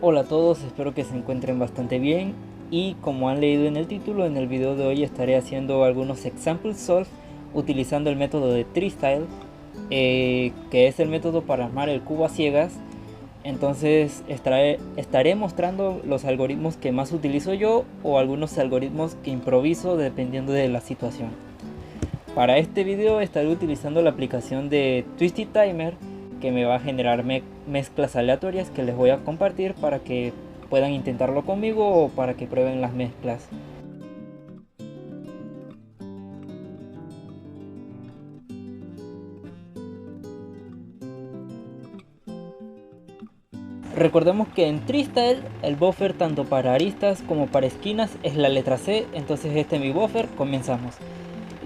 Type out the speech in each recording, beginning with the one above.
Hola a todos, espero que se encuentren bastante bien y como han leído en el título, en el video de hoy estaré haciendo algunos example solve utilizando el método de TreeStyle, que es el método para armar el cubo a ciegas. Entonces estaré mostrando los algoritmos que más utilizo yo o algunos algoritmos que improviso dependiendo de la situación. Para este video estaré utilizando la aplicación de Twisty Timer, que me va a generar mezclas aleatorias que les voy a compartir para que puedan intentarlo conmigo o para que prueben las mezclas. Recordemos que en TreeStyle el buffer tanto para aristas como para esquinas es la letra C, entonces este es mi buffer. Comenzamos.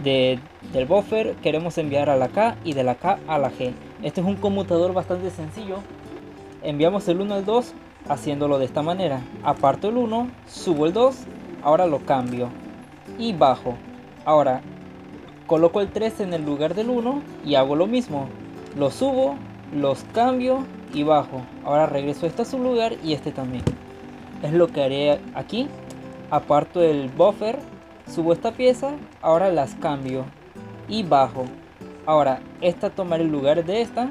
Del buffer queremos enviar a la K y de la K a la G. Este es un conmutador bastante sencillo. Enviamos el 1 al 2 haciéndolo de esta manera. Aparto el 1, subo el 2, ahora lo cambio y bajo. Ahora coloco el 3 en el lugar del 1 y hago lo mismo. Lo subo, los cambio y bajo. Ahora regreso este a su lugar y este también. Es lo que haré aquí. Aparto el buffer, subo esta pieza, ahora las cambio y bajo. Ahora esta tomará el lugar de esta,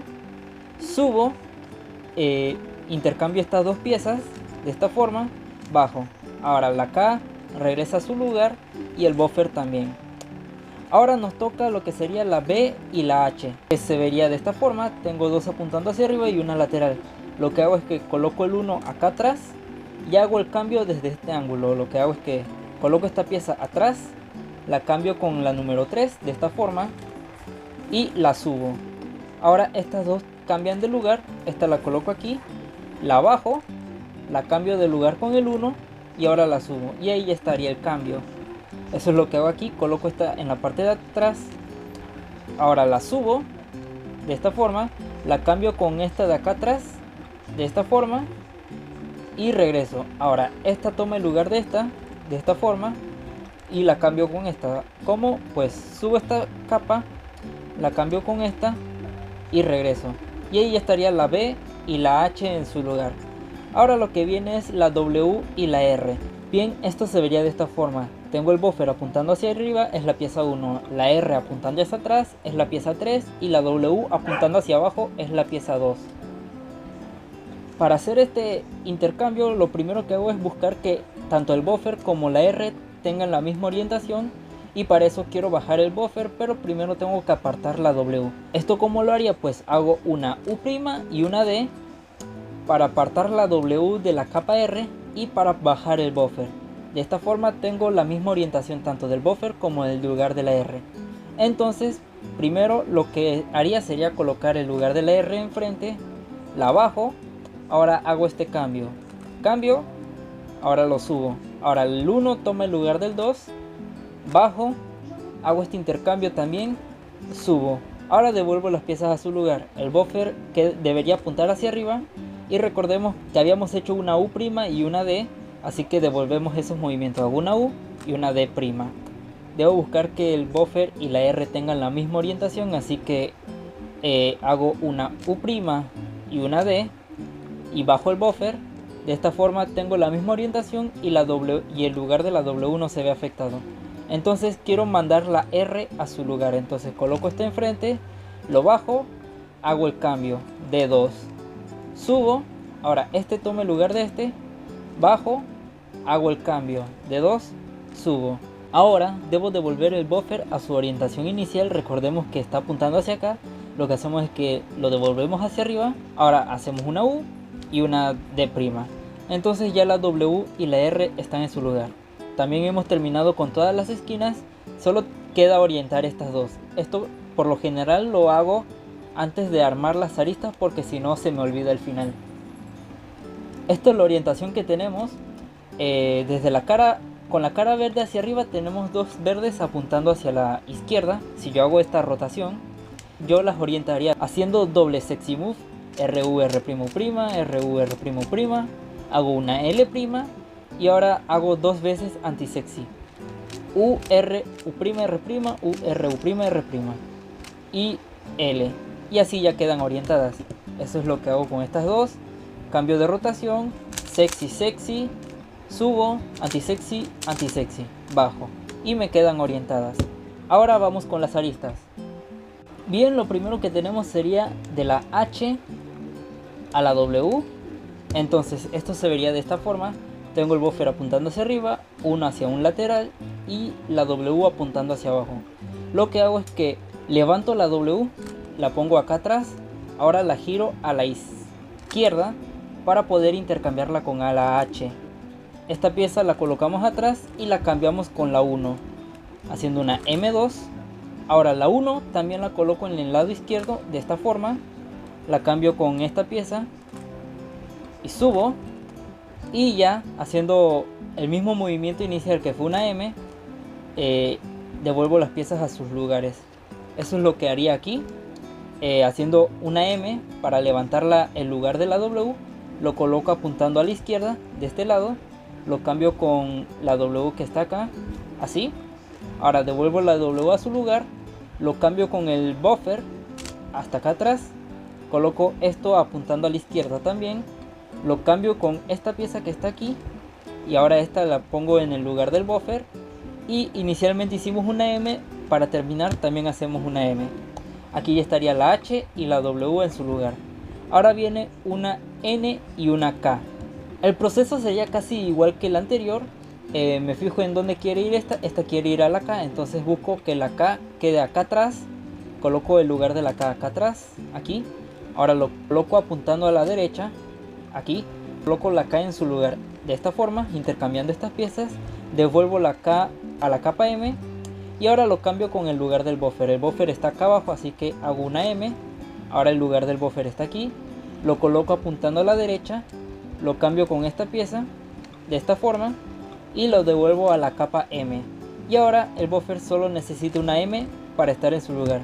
subo, intercambio estas dos piezas de esta forma, bajo. Ahora la K regresa a su lugar y el buffer también. Ahora nos toca lo que sería la B y la H, que se vería de esta forma. Tengo dos apuntando hacia arriba y una lateral. Lo que hago es que coloco el 1 acá atrás y hago el cambio desde este ángulo. Lo que hago es que coloco esta pieza atrás, la cambio con la número 3 de esta forma y la subo. Ahora estas dos cambian de lugar. Esta la coloco aquí, la bajo, la cambio de lugar con el 1 y ahora la subo. Y ahí ya estaría el cambio. Eso es lo que hago aquí. Coloco esta en la parte de atrás, ahora la subo de esta forma, la cambio con esta de acá atrás de esta forma y regreso. Ahora esta toma el lugar de esta forma y la cambio con esta. Como pues subo esta capa, la cambio con esta y regreso. Y ahí ya estaría la B y la H en su lugar. Ahora lo que viene es la W y la R. Bien, esto se vería de esta forma. Tengo el buffer apuntando hacia arriba, es la pieza 1, la R apuntando hacia atrás, es la pieza 3 y la W apuntando hacia abajo, es la pieza 2. Para hacer este intercambio, lo primero que hago es buscar que tanto el buffer como la R tengan la misma orientación, y para eso quiero bajar el buffer, pero primero tengo que apartar la W. ¿Esto cómo lo haría? Pues hago una U' y una D para apartar la W de la capa R y para bajar el buffer. De esta forma tengo la misma orientación tanto del buffer como del lugar de la R. Entonces primero lo que haría sería colocar el lugar de la R enfrente, la bajo, ahora hago este cambio, ahora lo subo. Ahora el 1 toma el lugar del 2, bajo, hago este intercambio también, subo. Ahora devuelvo las piezas a su lugar. El buffer que debería apuntar hacia arriba, y recordemos que habíamos hecho una U' y una D, así que devolvemos esos movimientos. Hago una U y una D'. Debo buscar que el buffer y la R tengan la misma orientación, así que hago una U' y una D y bajo el buffer. De esta forma tengo la misma orientación y la W y el lugar de la W no se ve afectado. Entonces quiero mandar la R a su lugar, entonces coloco este enfrente, lo bajo, hago el cambio de 2, subo. Ahora este toma el lugar de este, bajo, hago el cambio de 2, subo. Ahora debo devolver el buffer a su orientación inicial. Recordemos que está apuntando hacia acá. Lo que hacemos es que lo devolvemos hacia arriba. Ahora hacemos una U y una D'. Entonces ya la W y la R están en su lugar. También hemos terminado con todas las esquinas. Solo queda orientar estas dos. Esto por lo general lo hago antes de armar las aristas, porque si no se me olvida el final. Esta es la orientación que tenemos. Desde la cara, con la cara verde hacia arriba, tenemos dos verdes apuntando hacia la izquierda. Si yo hago esta rotación, yo las orientaría haciendo doble sexy move, RU R', RU R', hago una L' y ahora hago dos veces anti sexy, U R U' R', U R U' R' y L, y así ya quedan orientadas. Eso es lo que hago con estas dos. Cambio de rotación, sexy, sexy, subo, anti-sexy, anti-sexy, bajo, y me quedan orientadas. Ahora vamos con las aristas. Bien, lo primero que tenemos sería de la H a la W. Entonces esto se vería de esta forma. Tengo el buffer apuntando hacia arriba, uno hacia un lateral y la W apuntando hacia abajo. Lo que hago es que levanto la W, la pongo acá atrás, ahora la giro a la izquierda para poder intercambiarla con a la H. Esta pieza la colocamos atrás y la cambiamos con la 1, haciendo una M2. Ahora la 1 también la coloco en el lado izquierdo de esta forma, la cambio con esta pieza y subo, y ya haciendo el mismo movimiento inicial que fue una M, devuelvo las piezas a sus lugares. Eso es lo que haría aquí, haciendo una M para levantar el lugar de la W, lo coloco apuntando a la izquierda de este lado, lo cambio con la W que está acá, así. Ahora devuelvo la W a su lugar, lo cambio con el buffer hasta acá atrás, coloco esto apuntando a la izquierda también, lo cambio con esta pieza que está aquí y ahora esta la pongo en el lugar del buffer, y inicialmente hicimos una M, para terminar también hacemos una M. Aquí ya estaría la H y la W en su lugar. Ahora viene una N y una K. El proceso sería casi igual que el anterior. Me fijo en dónde quiere ir esta quiere ir a la K, entonces busco que la K quede acá atrás, coloco el lugar de la K acá atrás, aquí. Ahora lo coloco apuntando a la derecha, aquí, coloco la K en su lugar, de esta forma, intercambiando estas piezas, devuelvo la K a la capa M, y ahora lo cambio con el lugar del buffer. El buffer está acá abajo, así que hago una M, ahora el lugar del buffer está aquí, lo coloco apuntando a la derecha, lo cambio con esta pieza, de esta forma, y lo devuelvo a la capa M. Y ahora el buffer solo necesita una M para estar en su lugar.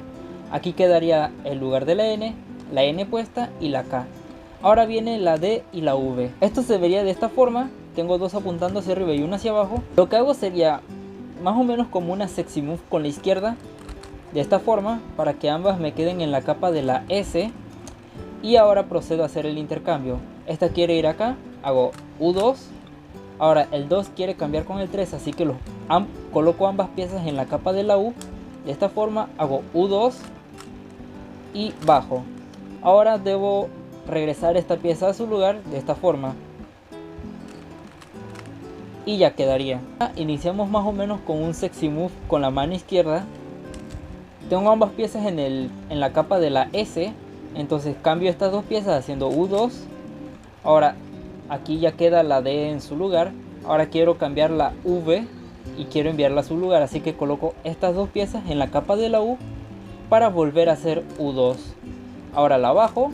Aquí quedaría el lugar de la N puesta y la K. Ahora viene la D y la V. Esto se vería de esta forma. Tengo dos apuntando hacia arriba y uno hacia abajo. Lo que hago sería más o menos como una sexy move con la izquierda, de esta forma, para que ambas me queden en la capa de la S. Y ahora procedo a hacer el intercambio. Esta quiere ir acá, hago U2. Ahora el 2 quiere cambiar con el 3, así que coloco ambas piezas en la capa de la U. De esta forma hago U2 y bajo. Ahora debo regresar esta pieza a su lugar de esta forma. Y ya quedaría. Iniciamos más o menos con un sexy move con la mano izquierda. Tengo ambas piezas en la capa de la S. Entonces cambio estas dos piezas haciendo U2. Ahora aquí ya queda la D en su lugar. Ahora quiero cambiar la V y quiero enviarla a su lugar, así que coloco estas dos piezas en la capa de la U para volver a hacer U2. Ahora la bajo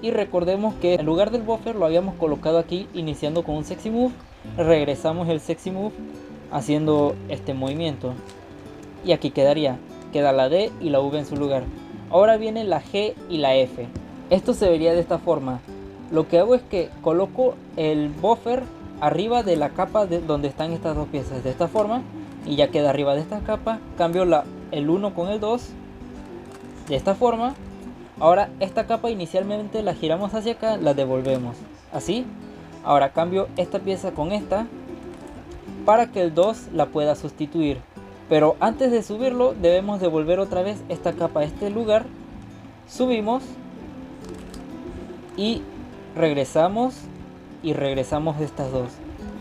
y recordemos que en lugar del buffer lo habíamos colocado aquí iniciando con un sexy move. Regresamos el sexy move haciendo este movimiento y aquí queda la D y la V en su lugar. Ahora viene la G y la F. Esto se vería de esta forma. Lo que hago es que coloco el buffer arriba de la capa donde están estas dos piezas, de esta forma, y ya queda arriba de esta capa. Cambio el 1 con el 2 de esta forma. Ahora esta capa inicialmente la giramos hacia acá, la devolvemos así. Ahora cambio esta pieza con esta para que el 2 la pueda sustituir, pero antes de subirlo debemos devolver otra vez esta capa a este lugar. Subimos y regresamos estas dos,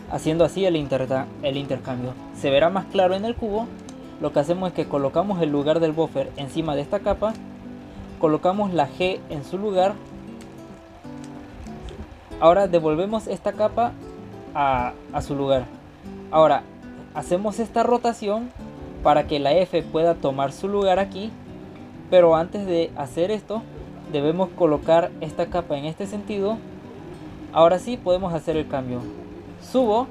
haciendo así el intercambio. Se verá más claro en el cubo. Lo que hacemos es que colocamos el lugar del buffer encima de esta capa, colocamos la G en su lugar. Ahora devolvemos esta capa a su lugar. Ahora hacemos esta rotación para que la F pueda tomar su lugar aquí, pero antes de hacer esto debemos colocar esta capa en este sentido. Ahora sí podemos hacer el cambio. Subo,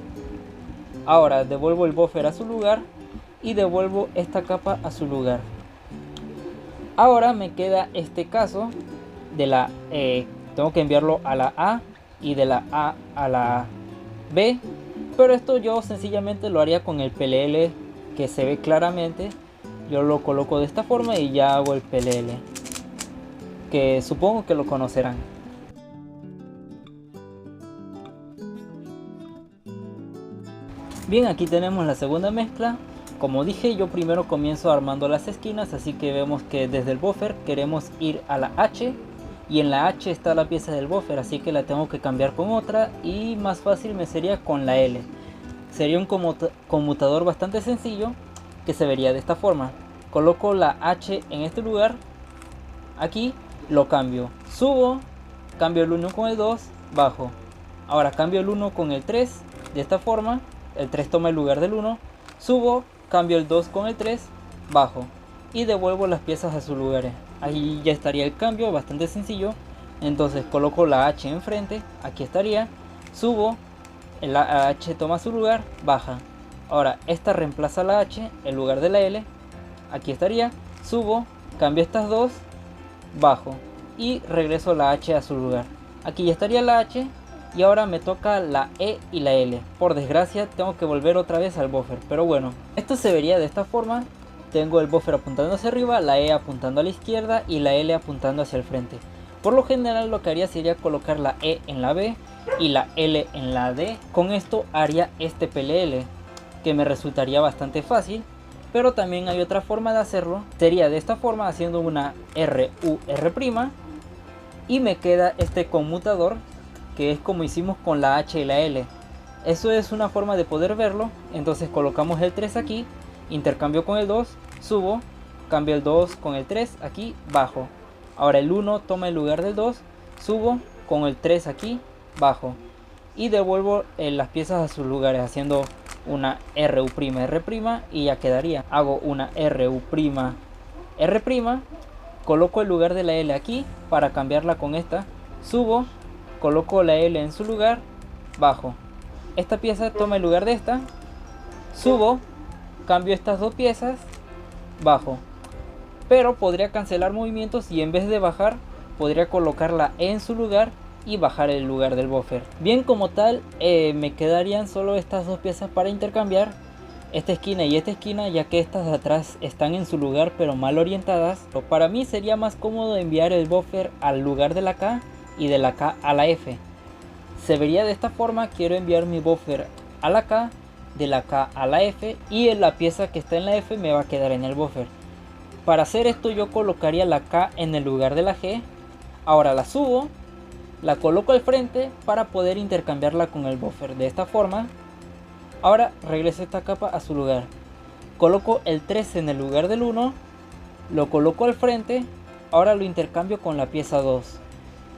ahora devuelvo el buffer a su lugar y devuelvo esta capa a su lugar. Ahora me queda este caso de la tengo que enviarlo a la A y de la A a la B, pero esto yo sencillamente lo haría con el PLL que se ve claramente. Yo lo coloco de esta forma y ya hago el PLL, que supongo que lo conocerán. Bien, aquí tenemos la segunda mezcla. Como dije, yo primero comienzo armando las esquinas, así que vemos que desde el buffer queremos ir a la H, y en la H está la pieza del buffer, así que la tengo que cambiar con otra, y más fácil me sería con la L. Sería un conmutador bastante sencillo que se vería de esta forma. Coloco la H en este lugar, aquí lo cambio, subo, cambio el 1 con el 2, bajo. Ahora cambio el 1 con el 3, de esta forma, el 3 toma el lugar del 1, subo, cambio el 2 con el 3, bajo y devuelvo las piezas a sus lugares. Ahí ya estaría el cambio, bastante sencillo. Entonces coloco la H enfrente, aquí estaría, subo, la H toma su lugar, baja. Ahora esta reemplaza la H en lugar de la L, aquí estaría, subo, cambio estas dos, bajo y regreso la H a su lugar. Aquí ya estaría la H y ahora me toca la E y la L. Por desgracia tengo que volver otra vez al buffer, pero bueno, esto se vería de esta forma. Tengo el buffer apuntando hacia arriba, la E apuntando a la izquierda y la L apuntando hacia el frente. Por lo general lo que haría sería colocar la E en la B y la L en la D. Con esto haría este PLL, que me resultaría bastante fácil. Pero también hay otra forma de hacerlo. Sería de esta forma, haciendo una RUR' y me queda este conmutador, que es como hicimos con la H y la L. Eso es una forma de poder verlo. Entonces colocamos el 3 aquí, intercambio con el 2, subo, cambio el 2 con el 3 aquí, bajo. Ahora el 1 toma el lugar del 2, subo con el 3 aquí, bajo y devuelvo las piezas a sus lugares haciendo una RU'R' y ya quedaría. Hago una RU'R', coloco el lugar de la L aquí para cambiarla con esta, subo, coloco la L en su lugar, bajo. Esta pieza toma el lugar de esta, subo, cambio estas dos piezas, bajo. Pero podría cancelar movimientos y en vez de bajar podría colocar la E en su lugar y bajar el lugar del buffer. Bien, como tal me quedarían solo estas dos piezas para intercambiar, esta esquina y esta esquina, ya que estas de atrás están en su lugar pero mal orientadas. Para mí sería más cómodo enviar el buffer al lugar de la K y de la K a la F. Se vería de esta forma: quiero enviar mi buffer a la K, de la K a la F, y la pieza que está en la F me va a quedar en el buffer. Para hacer esto yo colocaría la K en el lugar de la G. Ahora la subo, la coloco al frente para poder intercambiarla con el buffer de esta forma. Ahora regreso esta capa a su lugar, coloco el 3 en el lugar del 1, lo coloco al frente. Ahora lo intercambio con la pieza 2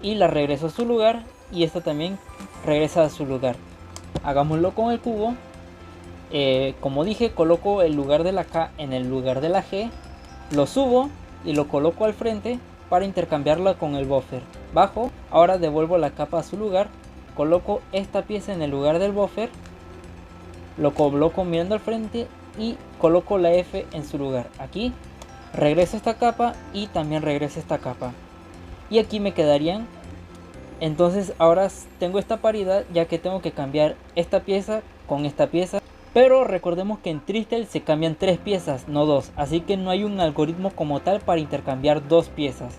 y la regreso a su lugar, y esta también regresa a su lugar. Hagámoslo con el cubo. Como dije, coloco el lugar de la K en el lugar de la G, lo subo y lo coloco al frente para intercambiarla con el buffer. Bajo, ahora devuelvo la capa a su lugar, coloco esta pieza en el lugar del buffer, lo coloco mirando al frente y coloco la F en su lugar. Aquí regreso esta capa y también regreso esta capa, y aquí me quedarían. Entonces ahora tengo esta paridad, ya que tengo que cambiar esta pieza con esta pieza. Pero recordemos que en Tristel se cambian 3 piezas, no 2, así que no hay un algoritmo como tal para intercambiar 2 piezas.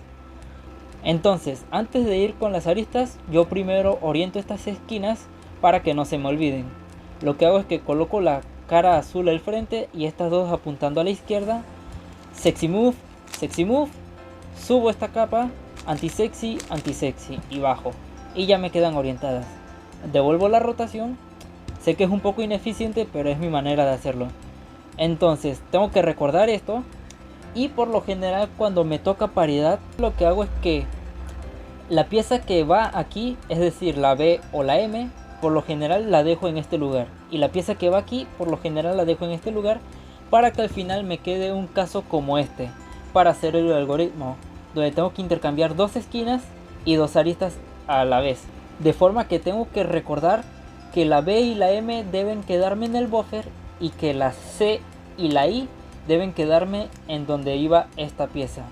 Entonces, antes de ir con las aristas, yo primero oriento estas esquinas para que no se me olviden. Lo que hago es que coloco la cara azul al frente y estas dos apuntando a la izquierda. Sexy move, subo esta capa, anti-sexy y bajo. Y ya me quedan orientadas. Devuelvo la rotación. Sé que es un poco ineficiente, pero es mi manera de hacerlo. Entonces tengo que recordar esto. Y por lo general cuando me toca paridad, lo que hago es que la pieza que va aquí, es decir la B o la M, por lo general la dejo en este lugar. Y la pieza que va aquí, por lo general la dejo en este lugar, para que al final me quede un caso como este, para hacer el algoritmo, donde tengo que intercambiar 2 esquinas y 2 aristas a la vez. De forma que tengo que recordar que la B y la M deben quedarme en el buffer y que la C y la I deben quedarme en donde iba esta pieza.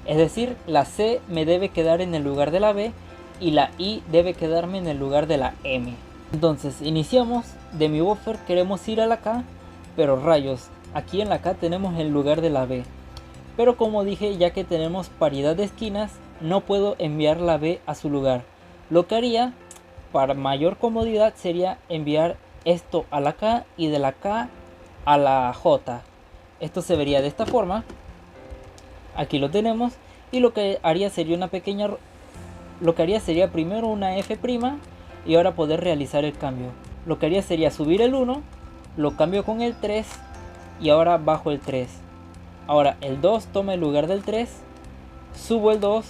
Es decir, la C me debe quedar en el lugar de la B y la I debe quedarme en el lugar de la M. Entonces iniciamos, de mi buffer queremos ir a la K, pero rayos, aquí en la K tenemos el lugar de la B. Pero como dije, ya que tenemos paridad de esquinas, no puedo enviar la B a su lugar. Lo que haría para mayor comodidad sería enviar esto a la K y de la K a la J. Esto se vería de esta forma. Aquí lo tenemos. Y lo que haría sería una pequeña... Lo que haría sería primero una F' y ahora poder realizar el cambio. Lo que haría sería subir el 1, lo cambio con el 3 y ahora bajo el 3. Ahora el 2 toma el lugar del 3, subo el 2,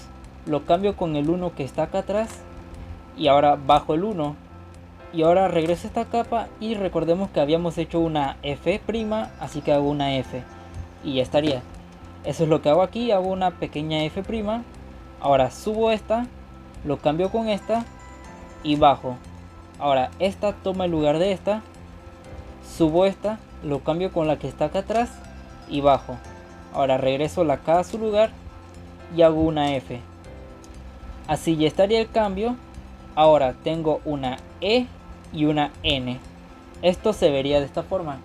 lo cambio con el 1 que está acá atrás y ahora bajo el 1. Y ahora regreso a esta capa y recordemos que habíamos hecho una F', así que hago una F y ya estaría. Eso es lo que hago aquí, hago una pequeña F'. Ahora subo esta, lo cambio con esta y bajo. Ahora esta toma el lugar de esta, subo esta, lo cambio con la que está acá atrás y bajo. Ahora regreso la K a su lugar y hago una F. Así ya estaría el cambio. Ahora tengo una E y una N. Esto se vería de esta forma.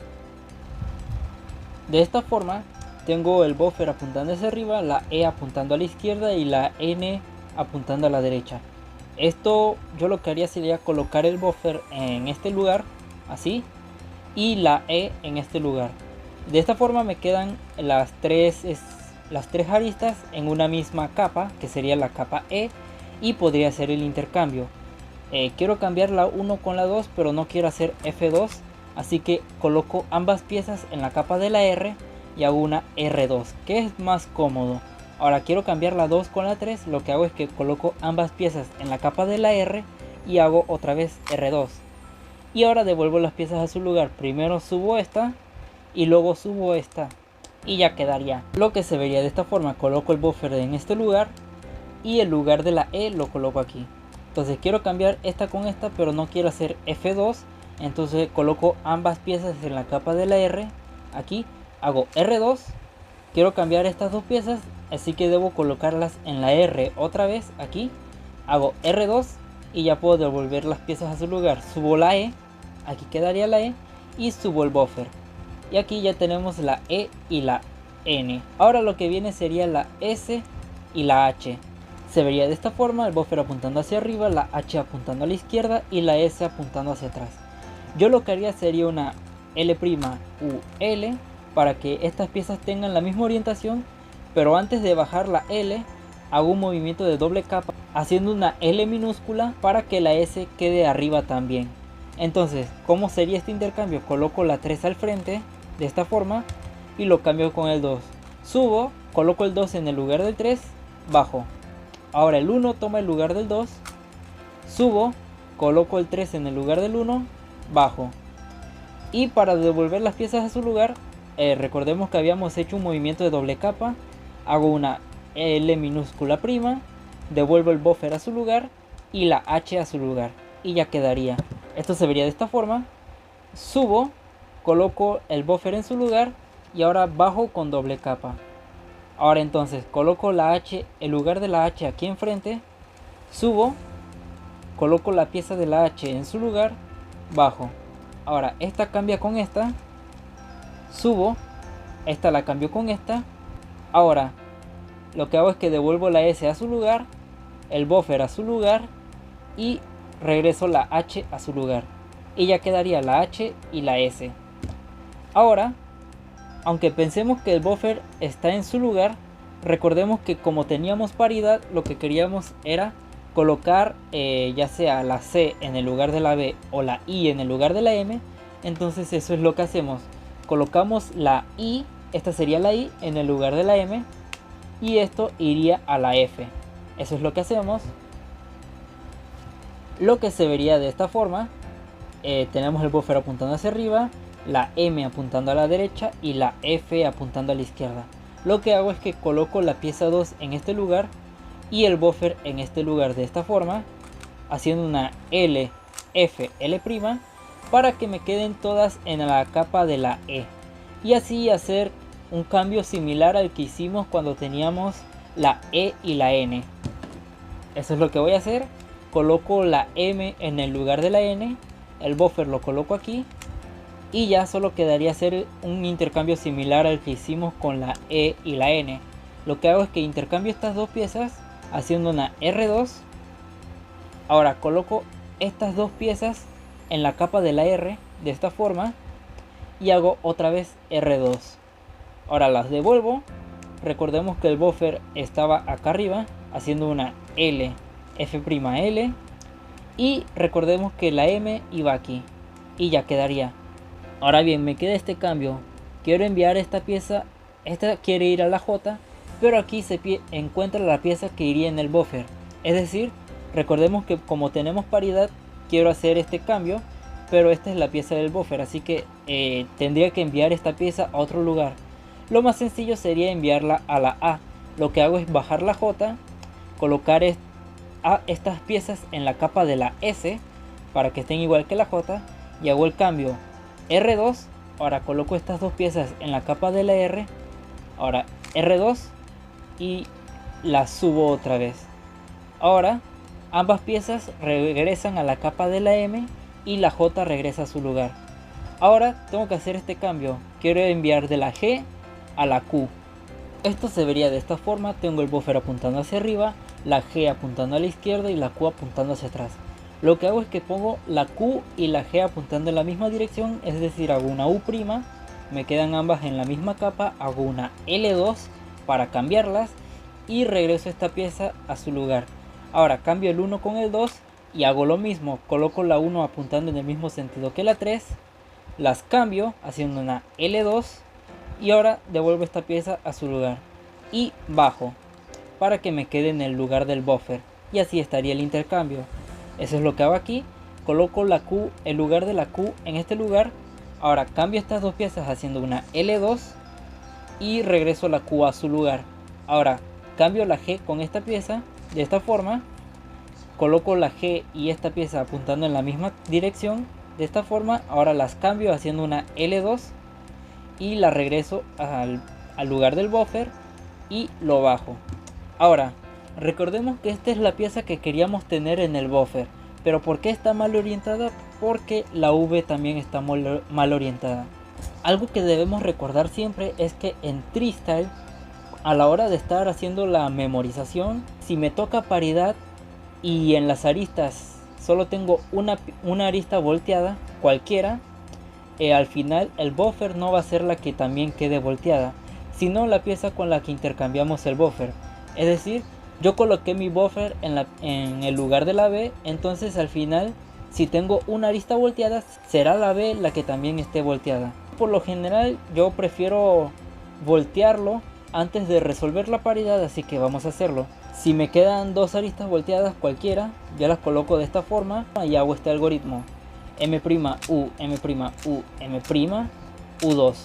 De esta forma tengo el buffer apuntando hacia arriba, la E apuntando a la izquierda y la N apuntando a la derecha. Esto yo lo que haría sería colocar el buffer en este lugar, así, y la E en este lugar. De esta forma me quedan las tres aristas en una misma capa, que sería la capa E, y podría hacer el intercambio. Quiero cambiar la 1 con la 2, pero no quiero hacer F2, así que coloco ambas piezas en la capa de la R y hago una R2, que es más cómodo. Ahora quiero cambiar la 2 con la 3, lo que hago es que coloco ambas piezas en la capa de la R y hago otra vez R2. Y ahora devuelvo las piezas a su lugar, primero subo esta y luego subo esta y ya quedaría. Lo que se vería de esta forma, coloco el buffer en este lugar y el lugar de la E lo coloco aquí. Entonces quiero cambiar esta con esta, pero no quiero hacer F2, entonces coloco ambas piezas en la capa de la R, aquí hago R2, quiero cambiar estas dos piezas, así que debo colocarlas en la R otra vez, aquí hago R2 y ya puedo devolver las piezas a su lugar. Subo la E, aquí quedaría la E y subo el buffer. Y aquí ya tenemos la E y la N. Ahora lo que viene sería la S y la H. Se vería de esta forma, el buffer apuntando hacia arriba, la H apuntando a la izquierda y la S apuntando hacia atrás. Yo lo que haría sería una L' u L para que estas piezas tengan la misma orientación, pero antes de bajar la L hago un movimiento de doble capa haciendo una L minúscula para que la S quede arriba también. Entonces, ¿cómo sería este intercambio? Coloco la 3 al frente de esta forma y lo cambio con el 2. Subo, coloco el 2 en el lugar del 3, bajo. Ahora el 1 toma el lugar del 2, subo, coloco el 3 en el lugar del 1, bajo. Y para devolver las piezas a su lugar, recordemos que habíamos hecho un movimiento de doble capa, hago una L minúscula prima, devuelvo el buffer a su lugar y la H a su lugar y ya quedaría. Esto se vería de esta forma. Subo, coloco el buffer en su lugar y ahora bajo con doble capa. Ahora entonces coloco la H, el lugar de la H aquí enfrente, subo, coloco la pieza de la H en su lugar, bajo. Ahora esta cambia con esta, subo, esta la cambio con esta. Ahora lo que hago es que devuelvo la S a su lugar, el buffer a su lugar y regreso la H a su lugar. Y ya quedaría la H y la S. Ahora, aunque pensemos que el buffer está en su lugar, recordemos que como teníamos paridad, lo que queríamos era colocar ya sea la C en el lugar de la B o la I en el lugar de la M. Entonces eso es lo que hacemos. Colocamos la I, esta sería la I en el lugar de la M y esto iría a la F. Eso es lo que hacemos. Lo que se vería de esta forma, tenemos el buffer apuntando hacia arriba, la M apuntando a la derecha y la F apuntando a la izquierda. Lo que hago es que coloco la pieza 2 en este lugar y el buffer en este lugar de esta forma, haciendo una L, F, L', para que me queden todas en la capa de la E. Y así hacer un cambio similar al que hicimos cuando teníamos la E y la N. Eso es lo que voy a hacer. Coloco la M en el lugar de la N, el buffer lo coloco aquí y ya solo quedaría hacer un intercambio similar al que hicimos con la E y la N. Lo que hago es que intercambio estas dos piezas haciendo una R2. Ahora coloco estas dos piezas en la capa de la R de esta forma y hago otra vez R2. Ahora las devuelvo. Recordemos que el buffer estaba acá arriba haciendo una L, F'L, y recordemos que la M iba aquí y ya quedaría. Ahora bien, me queda este cambio. Quiero enviar esta pieza, esta quiere ir a la J, pero aquí se encuentra la pieza que iría en el buffer. Es decir, recordemos que como tenemos paridad, quiero hacer este cambio, pero esta es la pieza del buffer, así que tendría que enviar esta pieza a otro lugar. Lo más sencillo sería enviarla a la A. Lo que hago es bajar la J, colocar estas piezas en la capa de la S para que estén igual que la J, y hago el cambio R2. Ahora coloco estas dos piezas en la capa de la R, ahora R2 y las subo otra vez. Ahora ambas piezas regresan a la capa de la M y la J regresa a su lugar. Ahora tengo que hacer este cambio, quiero enviar de la G a la Q. Esto se vería de esta forma. Tengo el buffer apuntando hacia arriba, la G apuntando a la izquierda y la Q apuntando hacia atrás. Lo que hago es que pongo la Q y la G apuntando en la misma dirección, es decir, hago una U', me quedan ambas en la misma capa, hago una L2 para cambiarlas y regreso esta pieza a su lugar. Ahora cambio el 1 con el 2 y hago lo mismo, coloco la 1 apuntando en el mismo sentido que la 3, las cambio haciendo una L2 y ahora devuelvo esta pieza a su lugar y bajo para que me quede en el lugar del buffer, y así estaría el intercambio. Eso es lo que hago aquí, coloco la Q, el lugar de la Q en este lugar. Ahora cambio estas dos piezas haciendo una L2 y regreso la Q a su lugar. Ahora cambio la G con esta pieza de esta forma, coloco la G y esta pieza apuntando en la misma dirección de esta forma. Ahora las cambio haciendo una L2 y la regreso al lugar del buffer y lo bajo. Ahora recordemos que esta es la pieza que queríamos tener en el buffer, pero ¿por qué está mal orientada? Porque la V también está mal orientada. Algo que debemos recordar siempre es que en Treestyle, a la hora de estar haciendo la memorización, si me toca paridad y en las aristas solo tengo una arista volteada, cualquiera, al final el buffer no va a ser la que también quede volteada, sino la pieza con la que intercambiamos el buffer. Es decir, yo coloqué mi buffer en el lugar de la B, entonces al final, si tengo una arista volteada, será la B la que también esté volteada. Por lo general, yo prefiero voltearlo antes de resolver la paridad, así que vamos a hacerlo. Si me quedan dos aristas volteadas cualquiera, ya las coloco de esta forma y hago este algoritmo: M', U, M', U, M', U2,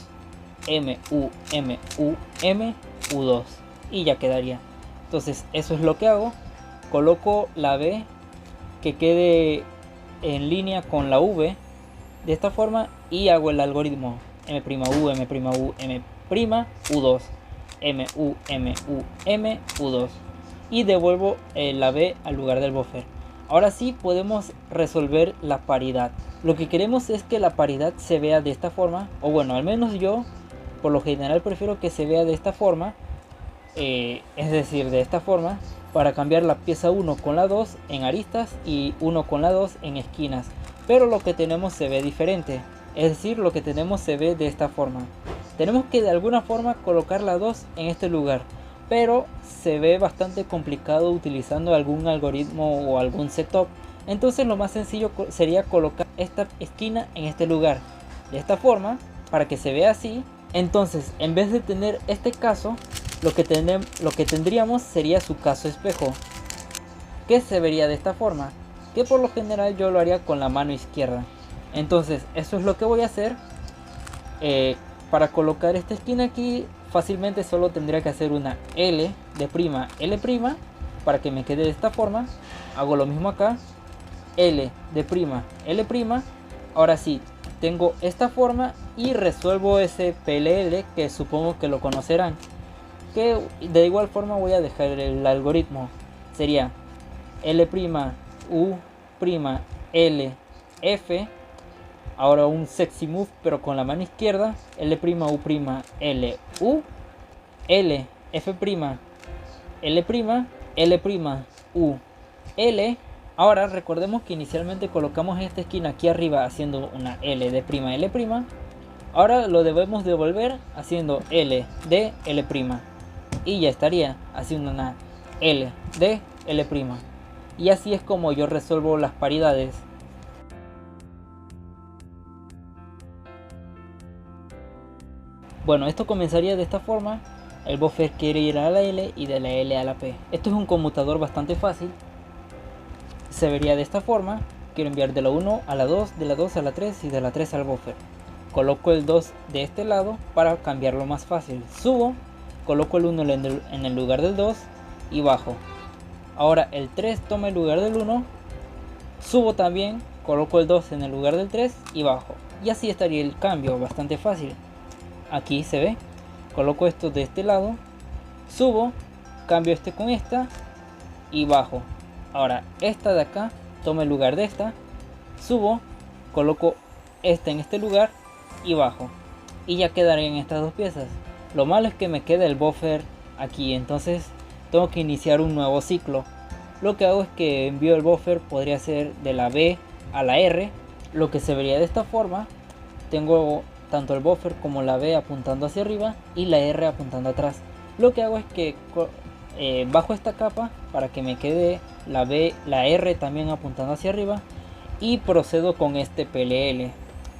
M, U, M, U, M, U2, y ya quedaría. Entonces eso es lo que hago, coloco la B que quede en línea con la V de esta forma y hago el algoritmo M', U, M', U, M', U2, M, U, M, U, M, U2, y devuelvo la B al lugar del buffer. Ahora sí podemos resolver la paridad. Lo que queremos es que la paridad se vea de esta forma, o bueno, al menos yo por lo general prefiero que se vea de esta forma, es decir, de esta forma, para cambiar la pieza 1 con la 2 en aristas y 1 con la 2 en esquinas. Pero lo que tenemos se ve diferente, es decir, lo que tenemos se ve de esta forma. Tenemos que de alguna forma colocar la 2 en este lugar, pero se ve bastante complicado utilizando algún algoritmo o algún setup. Entonces lo más sencillo sería colocar esta esquina en este lugar, de esta forma, para que se vea así. Entonces, en vez de tener este caso, lo que tendríamos sería su caso espejo, que se vería de esta forma, que por lo general yo lo haría con la mano izquierda. Entonces eso es lo que voy a hacer. Para colocar esta esquina aquí, fácilmente solo tendría que hacer una L de prima, L', para que me quede de esta forma. Hago lo mismo acá, L de prima, L'. Ahora sí, tengo esta forma y resuelvo ese PLL, que supongo que lo conocerán. Que de igual forma voy a dejar el algoritmo. Sería L', U', L, F. Ahora un sexy move pero con la mano izquierda. L', U', L, U, L, F', L', L', U, L, Ahora recordemos que inicialmente colocamos esta esquina aquí arriba haciendo una L de prima L prima. Ahora lo debemos devolver haciendo L de L prima. Y ya estaría haciendo una L de L prima. Y así es como yo resuelvo las paridades. Bueno, esto comenzaría de esta forma. El buffer quiere ir a la L y de la L a la P. Esto es un conmutador bastante fácil. Se vería de esta forma. Quiero enviar de la 1 a la 2, de la 2 a la 3 y de la 3 al buffer. Coloco el 2 de este lado para cambiarlo más fácil. Subo, coloco el 1 en el lugar del 2 y bajo. Ahora el 3 toma el lugar del 1. Subo también, coloco el 2 en el lugar del 3 y bajo. Y así estaría el cambio, bastante fácil. Aquí se ve. Coloco esto de este lado. Subo, cambio este con esta y bajo. Ahora esta de acá toma el lugar de esta. Subo, coloco esta en este lugar y bajo. Y ya quedarían estas dos piezas. Lo malo es que me queda el buffer aquí, entonces tengo que iniciar un nuevo ciclo. Lo que hago es que envío el buffer, podría ser de la B a la R, lo que se vería de esta forma. Tengo tanto el buffer como la B apuntando hacia arriba y la R apuntando atrás. Lo que hago es que bajo esta capa para que me quede la B, la R también apuntando hacia arriba, y procedo con este PLL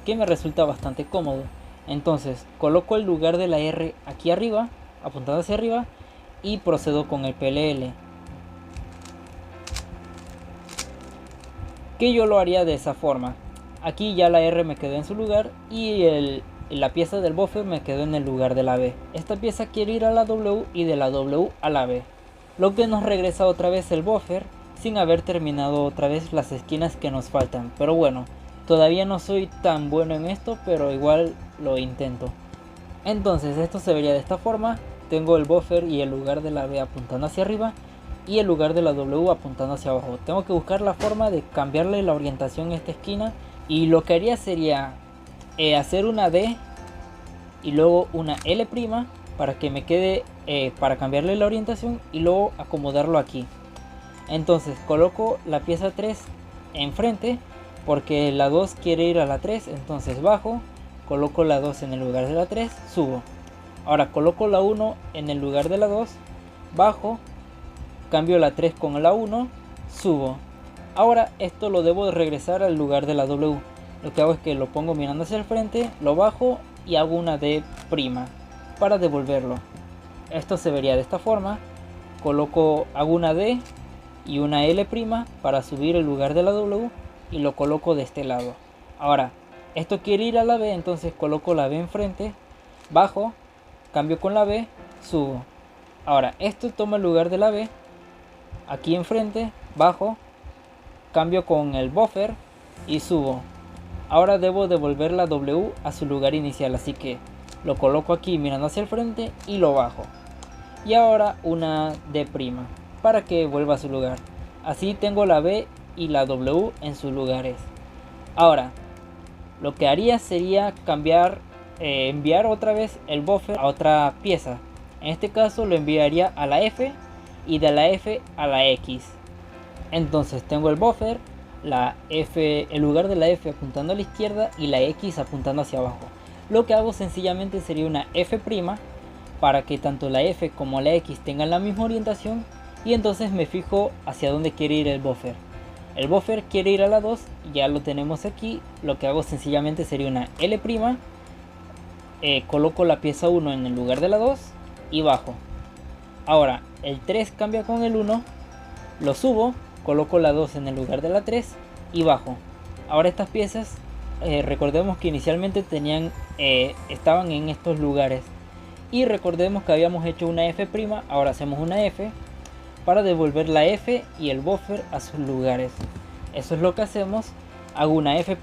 que me resulta bastante cómodo. Entonces coloco el lugar de la R aquí arriba apuntando hacia arriba y procedo con el PLL, que yo lo haría de esa forma. Aquí ya la R me quedó en su lugar y la pieza del buffer me quedó en el lugar de la B. Esta pieza quiere ir a la W y de la W a la B, lo que nos regresa otra vez el buffer sin haber terminado otra vez las esquinas que nos faltan. Pero bueno, todavía no soy tan bueno en esto, pero igual lo intento. Entonces esto se vería de esta forma. Tengo el buffer y el lugar de la B apuntando hacia arriba y el lugar de la W apuntando hacia abajo. Tengo que buscar la forma de cambiarle la orientación a esta esquina, y lo que haría sería hacer una D y luego una L' para que me quede, para cambiarle la orientación y luego acomodarlo aquí. Entonces coloco la pieza 3 enfrente porque la 2 quiere ir a la 3, entonces bajo, coloco la 2 en el lugar de la 3, subo. Ahora coloco la 1 en el lugar de la 2, bajo, cambio la 3 con la 1, subo. Ahora esto lo debo de regresar al lugar de la W. Lo que hago es que lo pongo mirando hacia el frente, lo bajo y hago una D' para devolverlo. Esto se vería de esta forma. Hago una D y una L' para subir el lugar de la W y lo coloco de este lado. Ahora esto quiere ir a la B, entonces coloco la B enfrente, bajo, cambio con la B, subo. Ahora esto toma el lugar de la B, aquí enfrente, bajo, cambio con el buffer y subo. Ahora debo devolver la W a su lugar inicial, así que lo coloco aquí mirando hacia el frente y lo bajo. Y ahora una D' para que vuelva a su lugar. Así tengo la B y la W en sus lugares. Ahora lo que haría sería enviar otra vez el buffer a otra pieza. En este caso lo enviaría a la F y de la F a la X. Entonces tengo el buffer, la F, el lugar de la F apuntando a la izquierda y la X apuntando hacia abajo. Lo que hago sencillamente sería una F' para que tanto la F como la X tengan la misma orientación, y entonces me fijo hacia dónde quiere ir el buffer. El buffer quiere ir a la 2, ya lo tenemos aquí. Lo que hago sencillamente sería una L', coloco la pieza 1 en el lugar de la 2 y bajo. Ahora el 3 cambia con el 1, lo subo, coloco la 2 en el lugar de la 3 y bajo. Ahora estas piezas, recordemos que inicialmente estaban en estos lugares, y recordemos que habíamos hecho una F', ahora hacemos una F para devolver la F y el buffer a sus lugares. Eso es lo que hacemos. Hago una F'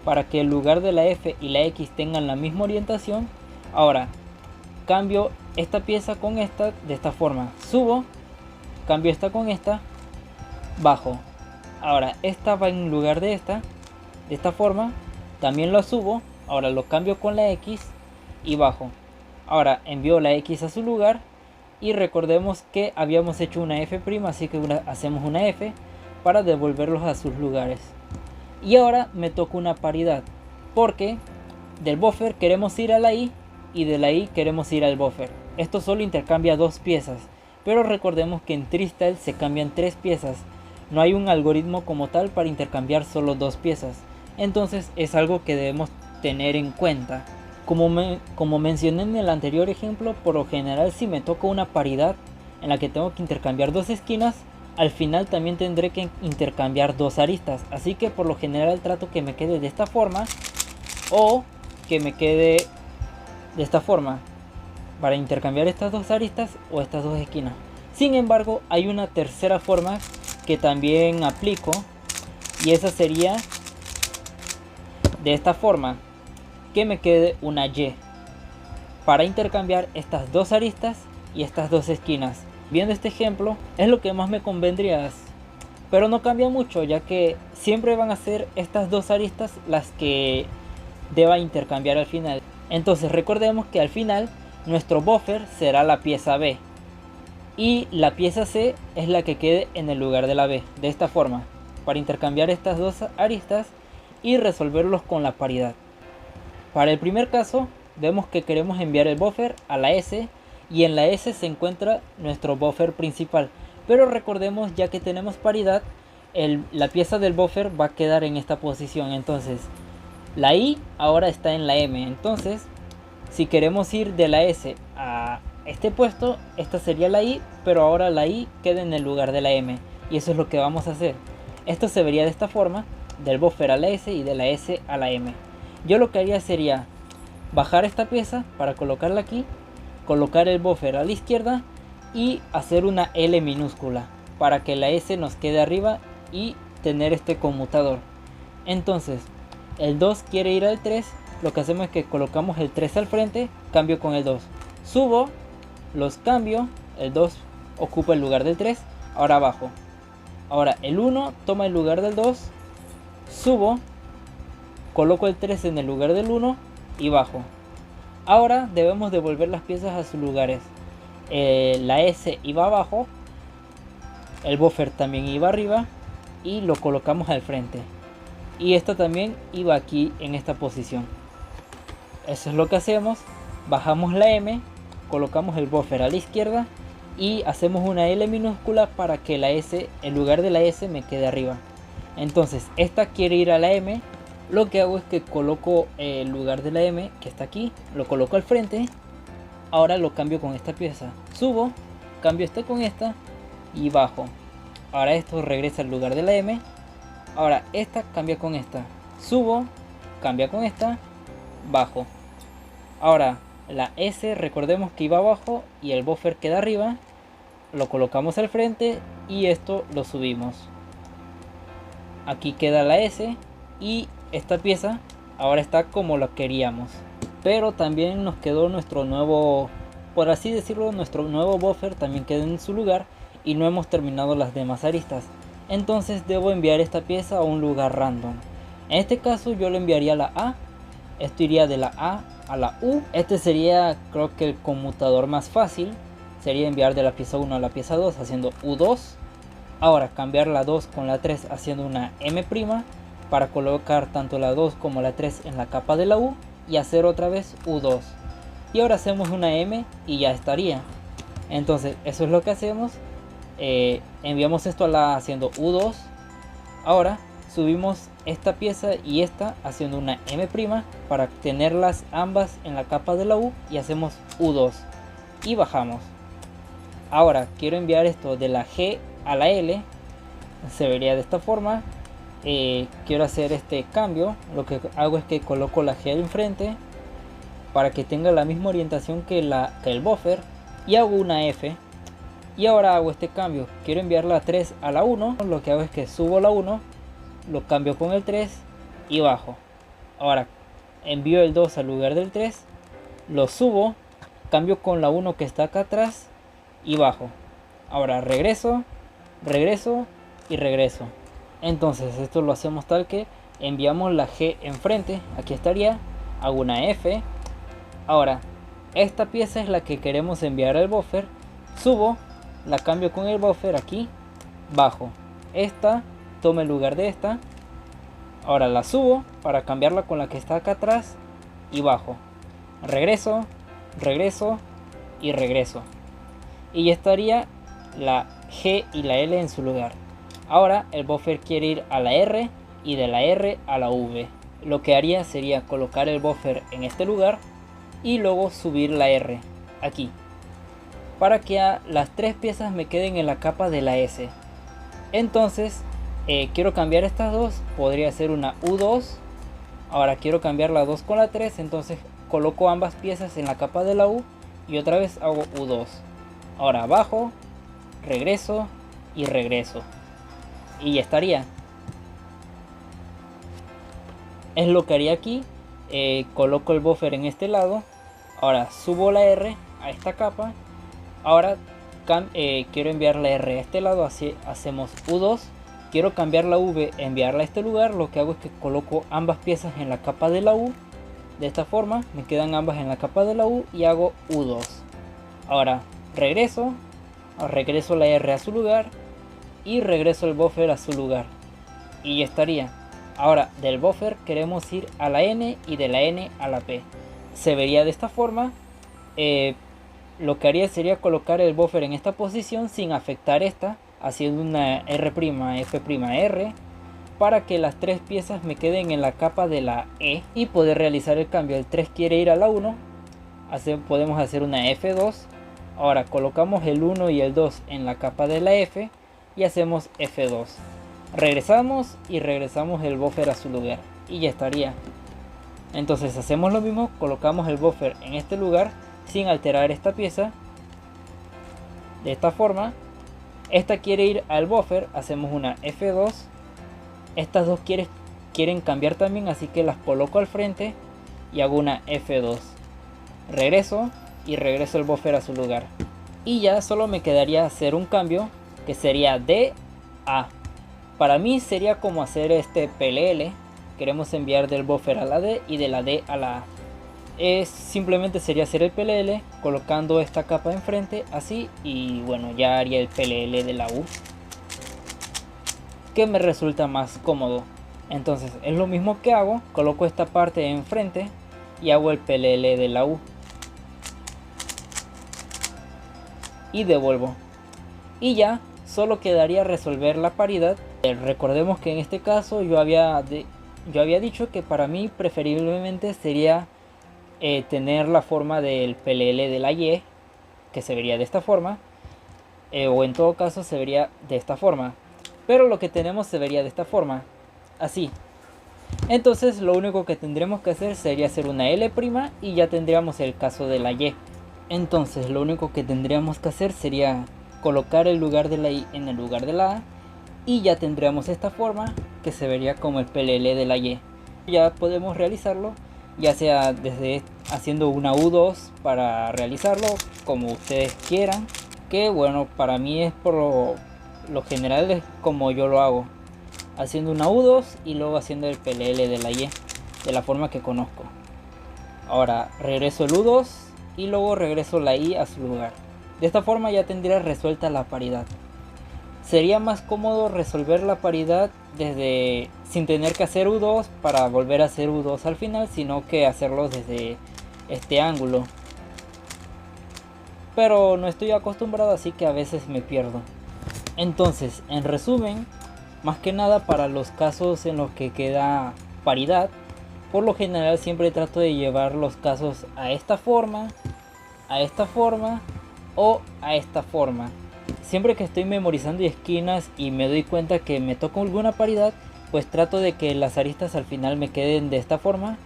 para que el lugar de la F y la X tengan la misma orientación. Ahora cambio esta pieza con esta de esta forma, subo, cambio esta con esta, bajo. Ahora esta va en lugar de esta forma, también lo subo. Ahora lo cambio con la X y bajo. Ahora envío la X a su lugar, y recordemos que habíamos hecho una F', así que hacemos una F para devolverlos a sus lugares. Y ahora me toca una paridad, porque del buffer queremos ir a la I y de la I queremos ir al buffer. Esto solo intercambia 2 piezas, pero recordemos que en Tristyle se cambian 3 piezas. No hay un algoritmo como tal para intercambiar solo 2 piezas. Entonces es algo que debemos tener en cuenta. Como mencioné en el anterior ejemplo, por lo general si me toca una paridad en la que tengo que intercambiar 2 esquinas, al final también tendré que intercambiar 2 aristas. Así que por lo general trato que me quede de esta forma o que me quede de esta forma para intercambiar estas 2 aristas o estas 2 esquinas. Sin embargo, hay una tercera forma que también aplico, y esa sería de esta forma, que me quede una Y para intercambiar estas 2 aristas y estas 2 esquinas. Viendo este ejemplo es lo que más me convendría, pero no cambia mucho, ya que siempre van a ser estas 2 aristas las que deba intercambiar al final. Entonces recordemos que al final nuestro buffer será la pieza B y la pieza C es la que quede en el lugar de la B, de esta forma, para intercambiar estas 2 aristas y resolverlos con la paridad. Para el primer caso vemos que queremos enviar el buffer a la S y en la S se encuentra nuestro buffer principal, pero recordemos, ya que tenemos paridad, la pieza del buffer va a quedar en esta posición. Entonces la I ahora está en la M, entonces si queremos ir de la S a este puesto, esta sería la I, pero ahora la I queda en el lugar de la M, y eso es lo que vamos a hacer. Esto se vería de esta forma, del buffer a la S y de la S a la M. Yo lo que haría sería bajar esta pieza para colocarla aquí, colocar el buffer a la izquierda y hacer una L minúscula para que la S nos quede arriba y tener este conmutador. Entonces el 2 quiere ir al 3, lo que hacemos es que colocamos el 3 al frente, cambio con el 2, subo, los cambio, el 2 ocupa el lugar del 3, ahora bajo. Ahora el 1 toma el lugar del 2, subo, coloco el 3 en el lugar del 1 y bajo. Ahora debemos devolver las piezas a sus lugares. La S iba abajo, el buffer también iba arriba y lo colocamos al frente. Y esta también iba aquí en esta posición. Eso es lo que hacemos. Bajamos la M, colocamos el buffer a la izquierda y hacemos una L minúscula para que la S, en lugar de la S, me quede arriba. Entonces esta quiere ir a la M. Lo que hago es que coloco el lugar de la M, que está aquí, lo coloco al frente. Ahora lo cambio con esta pieza, subo, cambio esta con esta y bajo. Ahora esto regresa al lugar de la M. Ahora esta cambia con esta, subo, cambia con esta, bajo. Ahora la S, recordemos que iba abajo y el buffer queda arriba, lo colocamos al frente y esto lo subimos. Aquí queda la S y esta pieza ahora está como lo queríamos, pero también nos quedó nuestro nuevo, por así decirlo, nuestro nuevo buffer también queda en su lugar y no hemos terminado las demás aristas. Entonces debo enviar esta pieza a un lugar random. En este caso yo lo enviaría a la A. Esto iría de la A a la U. Este sería, creo que el conmutador más fácil. Sería enviar de la pieza 1 a la pieza 2 haciendo U2. Ahora cambiar la 2 con la 3 haciendo una M' para colocar tanto la 2 como la 3 en la capa de la U y hacer otra vez U2. Y ahora hacemos una M y ya estaría. Entonces eso es lo que hacemos. Enviamos esto a la haciendo U2. Ahora subimos esta pieza y esta haciendo una M' para tenerlas ambas en la capa de la U y hacemos U2 y bajamos. Ahora quiero enviar esto de la G a la L, se vería de esta forma. Quiero hacer este cambio. Lo que hago es que coloco la G al enfrente para que tenga la misma orientación que el buffer y hago una F. Y ahora hago este cambio, quiero enviar la 3 a la 1, lo que hago es que subo la 1, lo cambio con el 3 y bajo. Ahora envío el 2 al lugar del 3, lo subo, cambio con la 1 que está acá atrás y bajo. Ahora regreso, regreso y regreso. Entonces esto lo hacemos tal que enviamos la G enfrente, aquí estaría, hago una F. Ahora esta pieza es la que queremos enviar al buffer, subo, la cambio con el buffer aquí, bajo. Esta toma el lugar de esta. Ahora la subo para cambiarla con la que está acá atrás y bajo. Regreso, regreso y regreso. Y ya estaría la G y la L en su lugar. Ahora el buffer quiere ir a la R y de la R a la V. Lo que haría sería colocar el buffer en este lugar y luego subir la R aquí, para que las tres piezas me queden en la capa de la S. Entonces quiero cambiar estas dos, podría ser una U2. Ahora quiero cambiar la 2 con la 3, entonces coloco ambas piezas en la capa de la U y otra vez hago U2. Ahora bajo, regreso y regreso. Y ya estaría. Es lo que haría aquí. Coloco el buffer en este lado. Ahora subo la R a esta capa. Ahora quiero enviar la R a este lado, así hacemos U2. Quiero cambiar la V, enviarla a este lugar. Lo que hago es que coloco ambas piezas en la capa de la U. De esta forma me quedan ambas en la capa de la U y hago U2. Ahora regreso la R a su lugar y regreso el buffer a su lugar. Y ya estaría. Ahora del buffer queremos ir a la N y de la N a la P. Se vería de esta forma. Lo que haría sería colocar el buffer en esta posición sin afectar esta, haciendo una R', F', R, para que las tres piezas me queden en la capa de la E y poder realizar el cambio. El 3 quiere ir a la 1, podemos hacer una F2. Ahora colocamos el 1 y el 2 en la capa de la F y hacemos F2. Regresamos y regresamos el buffer a su lugar y ya estaría. Entonces hacemos lo mismo, colocamos el buffer en este lugar sin alterar esta pieza. De esta forma, esta quiere ir al buffer, hacemos una F2. Estas dos quieren cambiar también, así que las coloco al frente y hago una F2. Regreso y regreso el buffer a su lugar. Y ya solo me quedaría hacer un cambio que sería de A. Para mí sería como hacer este PLL. Queremos enviar del buffer a la D y de la D a la A. Simplemente sería hacer el PLL colocando esta capa enfrente así, y bueno, ya haría el PLL de la U, que me resulta más cómodo. Entonces es lo mismo que hago, coloco esta parte enfrente y hago el PLL de la U y devuelvo. Y ya solo quedaría resolver la paridad. Recordemos que en este caso yo había dicho que para mí preferiblemente sería tener la forma del PLL de la Y, que se vería de esta forma, o en todo caso se vería de esta forma, pero lo que tenemos se vería de esta forma, así. Entonces lo único que tendremos que hacer sería hacer una L' y ya tendríamos el caso de la Y. Entonces lo único que tendríamos que hacer sería colocar el lugar de la I en el lugar de la A y ya tendríamos esta forma que se vería como el PLL de la Y. Ya podemos realizarlo, ya sea desde haciendo una U2 para realizarlo, como ustedes quieran, que bueno, para mí es por lo general es como yo lo hago, haciendo una U2 y luego haciendo el PLL de la Y, de la forma que conozco. Ahora regreso el U2 y luego regreso la I a su lugar. De esta forma ya tendría resuelta la paridad. Sería más cómodo resolver la paridad sin tener que hacer U2 para volver a hacer U2 al final, sino que hacerlo desde este ángulo. Pero no estoy acostumbrado, así que a veces me pierdo. Entonces, en resumen, más que nada para los casos en los que queda paridad, por lo general siempre trato de llevar los casos a esta forma o a esta forma. Siempre que estoy memorizando esquinas y me doy cuenta que me toca alguna paridad, pues trato de que las aristas al final me queden de esta forma,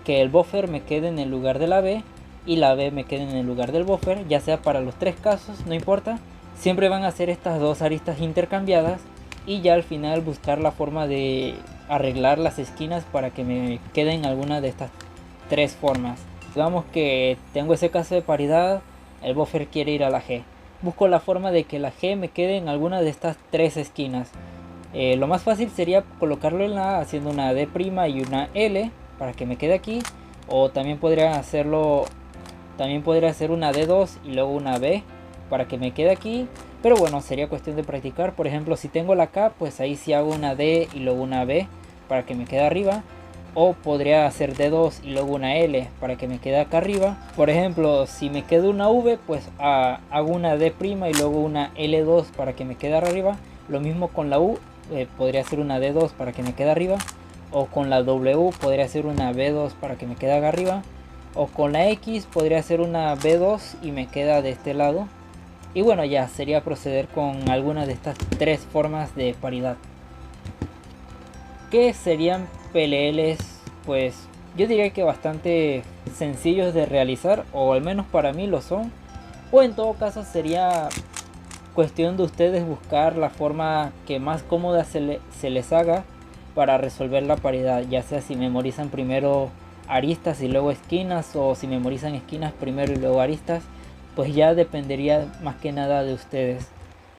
que el buffer me quede en el lugar de la B y la B me quede en el lugar del buffer, ya sea para los tres casos, no importa. Siempre van a ser estas dos aristas intercambiadas y ya al final buscar la forma de arreglar las esquinas para que me queden alguna de estas tres formas. Digamos que tengo ese caso de paridad, el buffer quiere ir a la G. Busco la forma de que la G me quede en alguna de estas tres esquinas. Lo más fácil sería colocarlo en la A haciendo una D' y una L para que me quede aquí. O también podría hacer una D2 y luego una B para que me quede aquí. Pero bueno, sería cuestión de practicar. Por ejemplo, si tengo la K, pues ahí sí hago una D y luego una B para que me quede arriba. O podría hacer D2 y luego una L para que me quede acá arriba. Por ejemplo, si me queda una V, pues hago una D' y luego una L2 para que me quede arriba. Lo mismo con la U, podría hacer una D2 para que me quede arriba. O con la W podría hacer una B2 para que me quede acá arriba. O con la X podría hacer una B2 y me queda de este lado. Y bueno, ya sería proceder con algunas de estas tres formas de paridad. ¿Qué serían PLLs? Pues yo diría que bastante sencillos de realizar, o al menos para mí lo son. O en todo caso sería cuestión de ustedes buscar la forma que más cómoda se les haga para resolver la paridad, ya sea si memorizan primero aristas y luego esquinas, o si memorizan esquinas primero y luego aristas, pues ya dependería más que nada de ustedes.